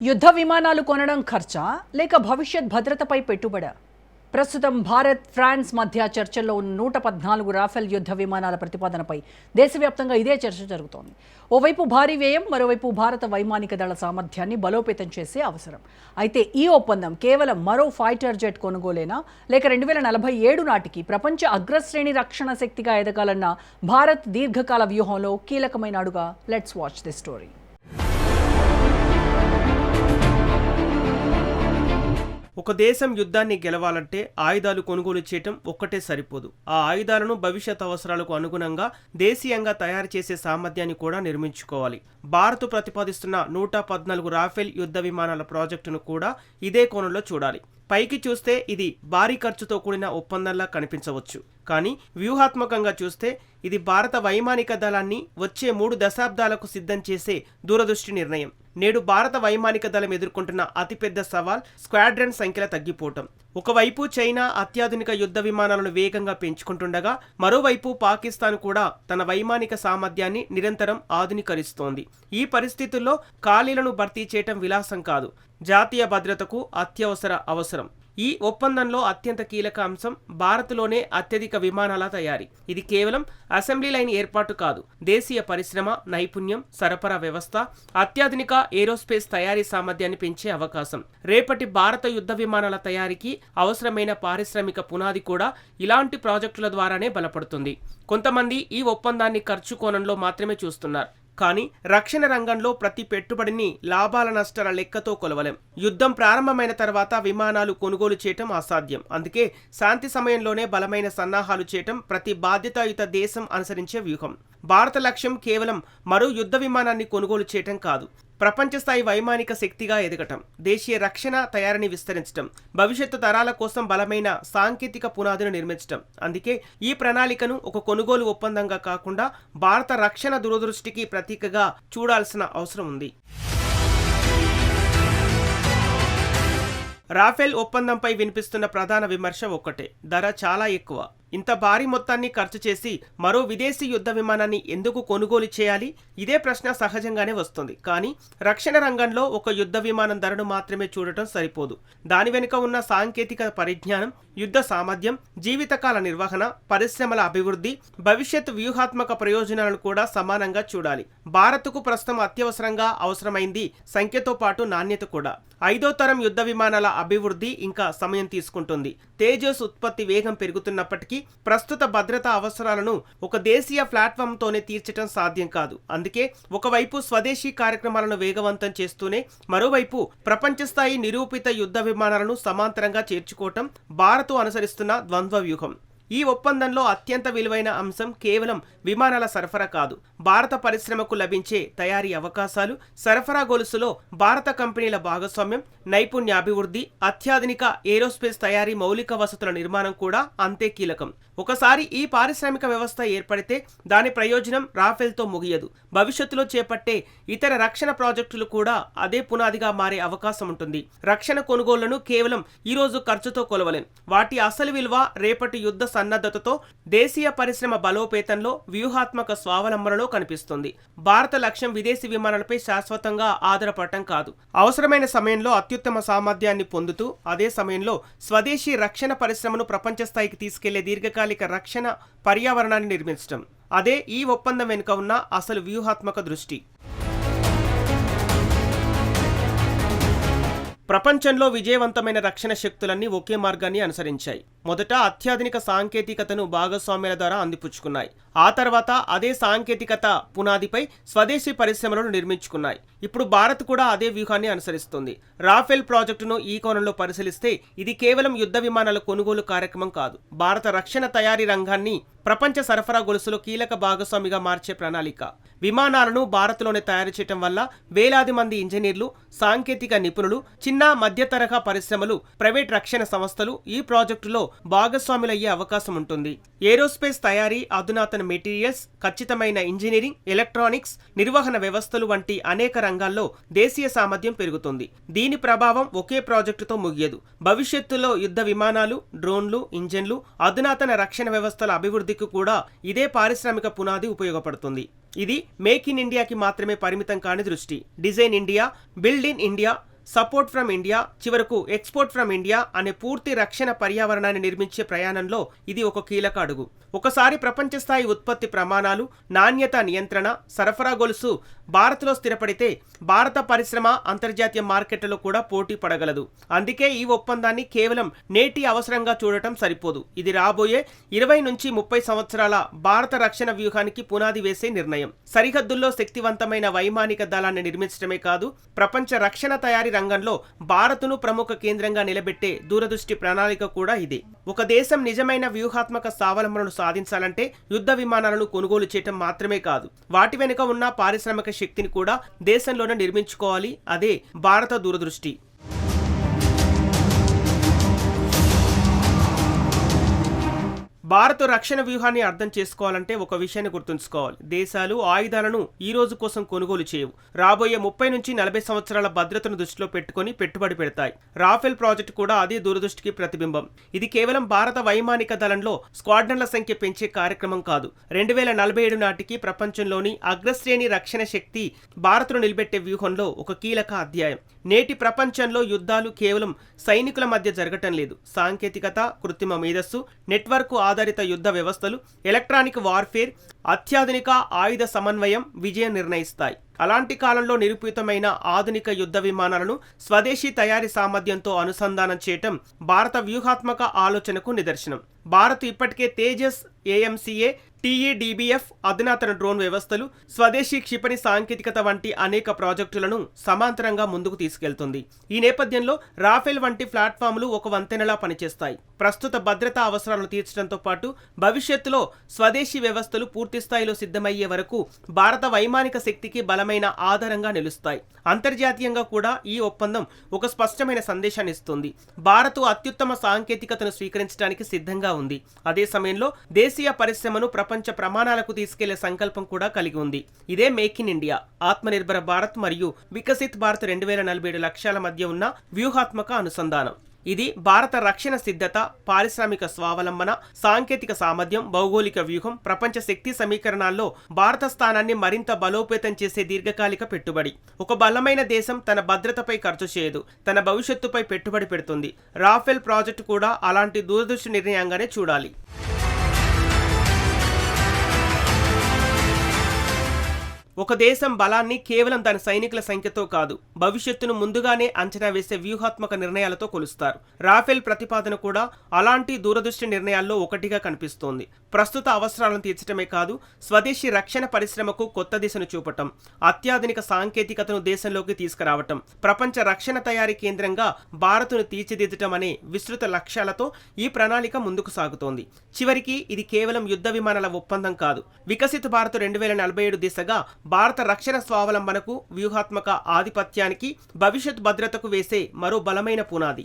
యుద్ధ విమానాలు కొనడం ఖర్చా లేక భవిష్యత్ భద్రతపై పెట్టుబడా? ప్రస్తుతం భారత్ ఫ్రాన్స్ మధ్య చర్చల్లో ఉన్న 114 రాఫెల్ యుద్ధ విమానాల ప్రతిపాదనపై దేశవ్యాప్తంగా ఇదే చర్చ జరుగుతోంది. ఓవైపు భారీ వ్యయం, మరోవైపు భారత వైమానిక దళ సామర్థ్యాన్ని బలోపేతం చేసే అవసరం. అయితే ఈ ఒప్పందం కేవలం మరో ఫైటర్ జెట్ కొనుగోలేనా, లేక 2047 నాటికి ప్రపంచ అగ్రశ్రేణి రక్షణ శక్తిగా ఎదగాలన్న భారత్ దీర్ఘకాల వ్యూహంలో కీలకమైన అడుగా? Let's watch this story. ఒక దేశం యుద్ధాన్ని గెలవాలంటే ఆయుధాలు కొనుగోలు చేయటం ఒక్కటే సరిపోదు. ఆ ఆయుధాలను భవిష్యత్ అవసరాలకు అనుగుణంగా దేశీయంగా తయారు చేసే సామర్థ్యాన్ని కూడా నిర్మించుకోవాలి. భారత్ ప్రతిపాదిస్తున్న 114 రాఫెల్ యుద్ధ విమానాల ప్రాజెక్టును కూడా ఇదే కోణంలో చూడాలి. పైకి చూస్తే ఇది భారీ ఖర్చుతో కూడిన ఒప్పందంలా కనిపించవచ్చు. కానీ వ్యూహాత్మకంగా చూస్తే ఇది భారత వైమానిక దళాన్ని వచ్చే 3 దశాబ్దాలకు సిద్ధం చేసే దూరదృష్టి నిర్ణయం. నేడు భారత వైమానిక దళం ఎదుర్కొంటున్న అతిపెద్ద సవాల్ స్క్వాడ్రన్ సంఖ్యల తగ్గిపోవటం. ఒకవైపు చైనా అత్యాధునిక యుద్ధ విమానాలను వేగంగా పెంచుకుంటుండగా, మరోవైపు పాకిస్తాన్ కూడా తన వైమానిక సామర్థ్యాన్ని నిరంతరం ఆధునీకరిస్తోంది. ఈ పరిస్థితుల్లో ఖాళీలను భర్తీ చేయటం విలాసం కాదు, జాతీయ భద్రతకు అత్యవసర అవసరం. ఈ ఒప్పందంలో అత్యంత కీలక అంశం భారత్లోనే అత్యధిక విమానాల తయారీ. ఇది కేవలం అసెంబ్లీ లైన్ ఏర్పాటు కాదు, దేశీయ పరిశ్రమ నైపుణ్యం, సరఫరా వ్యవస్థ, అత్యాధునిక ఏరోస్పేస్ తయారీ సామర్థ్యాన్ని పెంచే అవకాశం. రేపటి భారత యుద్ధ విమానాల తయారీకి అవసరమైన పారిశ్రామిక పునాది కూడా ఇలాంటి ప్రాజెక్టుల ద్వారానే బలపడుతుంది. కొంతమంది ఈ ఒప్పందాన్ని ఖర్చు కోణంలో మాత్రమే చూస్తున్నారు. కానీ రక్షణ రంగంలో ప్రతి పెట్టుబడిని లాభాల నష్టాల లెక్కతో కొలవలేం. యుద్ధం ప్రారంభమైన తర్వాత విమానాలు కొనుగోలు చేయటం అసాధ్యం. అందుకే శాంతి సమయంలోనే బలమైన సన్నాహాలు చేయటం ప్రతి బాధ్యతాయుత దేశం అనుసరించే వ్యూహం. భారత లక్ష్యం కేవలం మరో యుద్ధ విమానాన్ని కొనుగోలు చేయటం కాదు, ప్రపంచ స్థాయి వైమానిక శక్తిగా ఎదగటం, దేశీయ రక్షణ తయారీని విస్తరించడం, భవిష్యత్తు తరాల కోసం బలమైన సాంకేతిక పునాదిని నిర్మించడం. అందుకే ఈ ప్రణాళికను ఒక కొనుగోలు ఒప్పందంగా కాకుండా భారత రక్షణ దూరదృష్టికి ప్రతీకగా చూడాల్సిన అవసరం ఉంది. రాఫెల్ ఒప్పందంపై వినిపిస్తున్న ప్రధాన విమర్శ ఒక్కటే: ధర చాలా ఎక్కువ. ఇంత భారీ మొత్తాన్ని ఖర్చు చేసి మరో విదేశీ యుద్ధ విమానాన్ని ఎందుకు కొనుగోలు చేయాలి? ఇదే ప్రశ్న సహజంగానే వస్తుంది. కానీ రక్షణ రంగంలో ఒక యుద్ధ విమానం ధరను మాత్రమే చూడటం సరిపోదు. దాని వెనుక ఉన్న సాంకేతిక పరిజ్ఞానం, యుద్ధ సామర్థ్యం, జీవితకాల నిర్వహణ, పరిశ్రమల అభివృద్ధి, భవిష్యత్ వ్యూహాత్మక ప్రయోజనాలను కూడా సమానంగా చూడాలి. భారత్కు ప్రస్తుతం అత్యవసరంగా అవసరమైంది సంఖ్యతో పాటు నాణ్యత కూడా. 5వ తరం యుద్ధ విమానాల అభివృద్ధి ఇంకా సమయం తీసుకుంటుంది. తేజస్ ఉత్పత్తి వేగం పెరుగుతున్నప్పటికీ ప్రస్తుత భద్రతా అవసరాలను ఒక దేశీయ ప్లాట్ఫామ్తోనే తీర్చడం సాధ్యం కాదు. అందుకే ఒకవైపు స్వదేశీ కార్యక్రమాలను వేగవంతం చేస్తూనే మరోవైపు ప్రపంచ స్థాయి నిరూపిత యుద్ధ విమానాలను సమాంతరంగా చేర్చుకోవటం భారత్ అనుసరిస్తున్న ద్వంద్వ వ్యూహం. ఈ ఒప్పందంలో అత్యంత విలువైన అంశం కేవలం విమానాల సరఫరా కాదు, భారత పరిశ్రమకు లభించే తయారీ అవకాశాలు, సరఫరా గొలుసులో భారత కంపెనీల భాగస్వామ్యం, నైపుణ్యాభివృద్ధి, అత్యాధునిక ఏరోస్పేస్ తయారీ మౌలిక వసతుల నిర్మాణం కూడా అంతే కీలకం. ఒకసారి ఈ పారిశ్రామిక వ్యవస్థ ఏర్పడితే దాని ప్రయోజనం రాఫెల్తో ముగియదు. భవిష్యత్తులో చేపట్టే ఇతర రక్షణ ప్రాజెక్టులు కూడా అదే పునాదిగా మారే అవకాశం ఉంటుంది. రక్షణ కొనుగోళ్లను కేవలం ఈరోజు ఖర్చుతో కొలవలేం. వాటి అసలు విలువ రేపటి యుద్ధ సన్నద్ధతతో, దేశీయ పరిశ్రమ బలోపేతంలో, వ్యూహాత్మక స్వావలంబనలో కనిపిస్తుంది. భారత లక్ష్యం విదేశీ విమానాలపై శాశ్వతంగా ఆధారపడటం కాదు, అవసరమైన సమయంలో అత్యుత్తమ సామర్థ్యాన్ని పొందుతూ అదే సమయంలో స్వదేశీ రక్షణ పరిశ్రమను ప్రపంచ స్థాయికి తీసుకెళ్లే దీర్ఘకాలిక రక్షణ పర్యావరణాన్ని నిర్మించడం. అదే ఈ ఒప్పందం వెనుక ఉన్న అసలు వ్యూహాత్మక దృష్టి. ప్రపంచంలో విజయవంతమైన రక్షణ శక్తులన్నీ ఒకే మార్గాన్ని అనుసరించాయి. మొదట అత్యాధునిక సాంకేతికతను భాగస్వామ్యాల ద్వారా అందిపుచ్చుకున్నాయి. ఆ తర్వాత అదే సాంకేతికత పునాదిపై స్వదేశీ పరిశ్రమలను నిర్మించుకున్నాయి. ఇప్పుడు భారత్ కూడా అదే వ్యూహాన్ని అనుసరిస్తుంది. రాఫెల్ ప్రాజెక్టును ఈ కోణంలో పరిశీలిస్తే ఇది కేవలం యుద్ధ విమానాల కొనుగోలు కార్యక్రమం కాదు, భారత రక్షణ తయారీ రంగాన్ని ప్రపంచ సరఫరా గొలుసులో కీలక భాగస్వామిగా మార్చే ప్రణాళిక. విమానాలను భారత్లోనే తయారు చేయడం వల్ల వేలాది మంది ఇంజనీర్లు, సాంకేతిక నిపుణులు, చిన్న మధ్య తరహా పరిశ్రమలు, ప్రైవేట్ రక్షణ సంస్థలు ఈ ప్రాజెక్టులో భాగస్వాములయ్యే అవకాశం ఉంటుంది. ఏరోస్పేస్ తయారీ, అధునాతన మెటీరియల్స్, ఖచ్చితమైన ఇంజనీరింగ్, ఎలక్ట్రానిక్స్, నిర్వహణ వ్యవస్థలు వంటి అనేక రంగాల్లో దేశీయ సామర్థ్యం పెరుగుతుంది. దీని ప్రభావం ఒకే ప్రాజెక్టుతో ముగియదు. భవిష్యత్తులో యుద్ధ విమానాలు, డ్రోన్లు, ఇంజన్లు, అధునాతన రక్షణ వ్యవస్థల అభివృద్ధికి కూడా ఇదే పారిశ్రామిక పునాది ఉపయోగపడుతుంది. ఇది మేక్ ఇన్ ఇండియాకి మాత్రమే పరిమితం కాని దృష్టి. Design India, build in India, support from India, చివరకు ఎక్స్పోర్ట్ ఫ్రమ్ ఇండియా అనే పూర్తి రక్షణ పర్యావరణాన్ని నిర్మించే ప్రయాణంలో ఇది ఒక కీలక అడుగు. ఒకసారి ప్రపంచ స్థాయి ఉత్పత్తి ప్రమాణాలు, నాణ్యత నియంత్రణ, సరఫరా గొలుసు భారత్లో స్థిరపడితే భారత పరిశ్రమ అంతర్జాతీయ మార్కెట్లలో కూడా పోటీ పడగలదు. అందుకే ఈ ఒప్పందాన్ని కేవలం నేటి అవసరంగా చూడటం సరిపోదు. ఇది రాబోయే 20 నుంచి 30 సంవత్సరాల భారత రక్షణ వ్యూహానికి పునాది వేసే నిర్ణయం. సరిహద్దుల్లో శక్తివంతమైన వైమానిక దళాన్ని నిర్మించడమే కాదు, ప్రపంచ రక్షణ తయారీ రంగంలో భారత్ను ప్రముఖ కేంద్రంగా నిలబెట్టే దూరదృష్టి ప్రణాళిక కూడా ఇదే. ఒక దేశం నిజమైన వ్యూహాత్మక స్వావలంబనను సాధించాలంటే యుద్ధ విమానాలను కొనుగోలు చేయటం మాత్రమే కాదు, వాటి వెనుక ఉన్న పారిశ్రామిక శక్తిని కూడా దేశంలోనే నిర్మించుకోవాలి. అదే భారత దూరదృష్టి. భారత రక్షణ వ్యూహాన్ని అర్థం చేసుకోవాలంటే ఒక విషయాన్ని గుర్తుంచుకోవాలి. దేశాలు ఆయుధాలను ఈ రోజు కోసం కొనుగోలు చేయవు, రాబోయే 30 నుంచి 40 సంవత్సరాల భద్రతను దృష్టిలో పెట్టుకుని పెట్టుబడి పెడతాయి. రాఫెల్ ప్రాజెక్టు కూడా అదే దూరదృష్టికి ప్రతిబింబం. ఇది కేవలం భారత వైమానిక దళంలో స్క్వాడ్రన్ల సంఖ్య పెంచే కార్యక్రమం కాదు. 2047 నాటికి ప్రపంచంలోని అగ్రశ్రేణి రక్షణ శక్తి భారత్ను నిలబెట్టే వ్యూహంలో ఒక కీలక అధ్యాయం. నేటి ప్రపంచంలో యుద్ధాలు కేవలం సైనికుల మధ్య జరగటం లేదు. సాంకేతికత, కృత్రిమ మేధస్సు, నెట్వర్క్ ఆధారిత యుద్ధ వ్యవస్థలు, ఎలక్ట్రానిక్ వార్ఫేర్, అత్యాధునిక ఆయుధ సమన్వయం విజయం నిర్ణయిస్తాయి. అలాంటి కాలంలో నిరూపితమైన ఆధునిక యుద్ధ విమానాలను స్వదేశీ తయారీ సామర్థ్యంతో అనుసంధానం చేయటం భారత వ్యూహాత్మక ఆలోచనకు నిదర్శనం. భారత్ ఇప్పటికే తేజస్, AMCA, TEDBF అధునాతన డ్రోన్ వ్యవస్థలు, స్వదేశీ క్షిపణి సాంకేతికత వంటి అనేక ప్రాజెక్టులను సమాంతరంగా ముందుకు తీసుకెళ్తుంది. ఈ నేపథ్యంలో రాఫెల్ వంటి ప్లాట్ఫామ్లు ఒక వంతెనలా పనిచేస్తాయి. ప్రస్తుత భద్రతా అవసరాలను తీర్చడంతో పాటు భవిష్యత్తులో స్వదేశీ వ్యవస్థలు పూర్తి స్థాయిలో సిద్ధమయ్యే వరకు భారత వైమానిక శక్తికి బలమైన ఆధారంగా నిలుస్తాయి. అంతర్జాతీయంగా కూడా ఈ ఒప్పందం ఒక స్పష్టమైన సందేశాన్ని ఇస్తుంది. భారత్ అత్యుత్తమ సాంకేతికతను స్వీకరించడానికి సిద్ధంగా ఉంది. అదే సమయంలో దేశీయ పరిశ్రమను ప్రపంచ ప్రమాణాలకు తీసుకెళ్లే సంకల్పం కూడా కలిగి ఉంది. ఇదే make in India, Atmanirbhar Bharat మరియు వికసిత్ భారత్ 2047 లక్ష్యాల మధ్య ఉన్న వ్యూహాత్మక అనుసంధానం. ఇది భారత రక్షణ సిద్ధత, పారిశ్రామిక స్వావలంబన, సాంకేతిక సామర్థ్యం, భౌగోళిక వ్యూహం, ప్రపంచ శక్తి సమీకరణాల్లో భారత స్థానాన్ని మరింత బలోపేతం చేసే దీర్ఘకాలిక పెట్టుబడి. ఒక బలమైన దేశం తన భద్రతపై ఖర్చు చేయదు, తన భవిష్యత్తుపై పెట్టుబడి పెడుతుంది. రాఫెల్ ప్రాజెక్టు కూడా అలాంటి దూరదృష్టి నిర్ణయంగానే చూడాలి. ఒక దేశం బలాన్ని కేవలం దాని సైనికుల సంఖ్యతో కాదు, భవిష్యత్తును ముందుగానే అంచనా వేసే వ్యూహాత్మక నిర్ణయాలతో కొలుస్తారు. రాఫెల్ ప్రతిపాదన కూడా అలాంటి దూరదృష్టి నిర్ణయాల్లో ఒకటిగా కనిపిస్తోంది. ప్రస్తుత అవసరాలను తీర్చడమే కాదు, స్వదేశీ రక్షణ పరిశ్రమకు కొత్త దిశను చూపటం, అత్యాధునిక సాంకేతికతను దేశంలోకి తీసుకురావటం, ప్రపంచ రక్షణ తయారీ కేంద్రంగా భారత్ను తీర్చిదిద్దటం అనే విస్తృత లక్ష్యాలతో ఈ ప్రణాళిక ముందుకు సాగుతోంది. చివరికి ఇది కేవలం యుద్ధ విమానాల ఒప్పందం కాదు, వికసిత భారత్ 2047 దిశగా భారత రక్షణ స్వావలంబనకు, వ్యూహాత్మక ఆధిపత్యానికి, భవిష్యత్ భద్రతకు వేసే మరో బలమైన పునాది.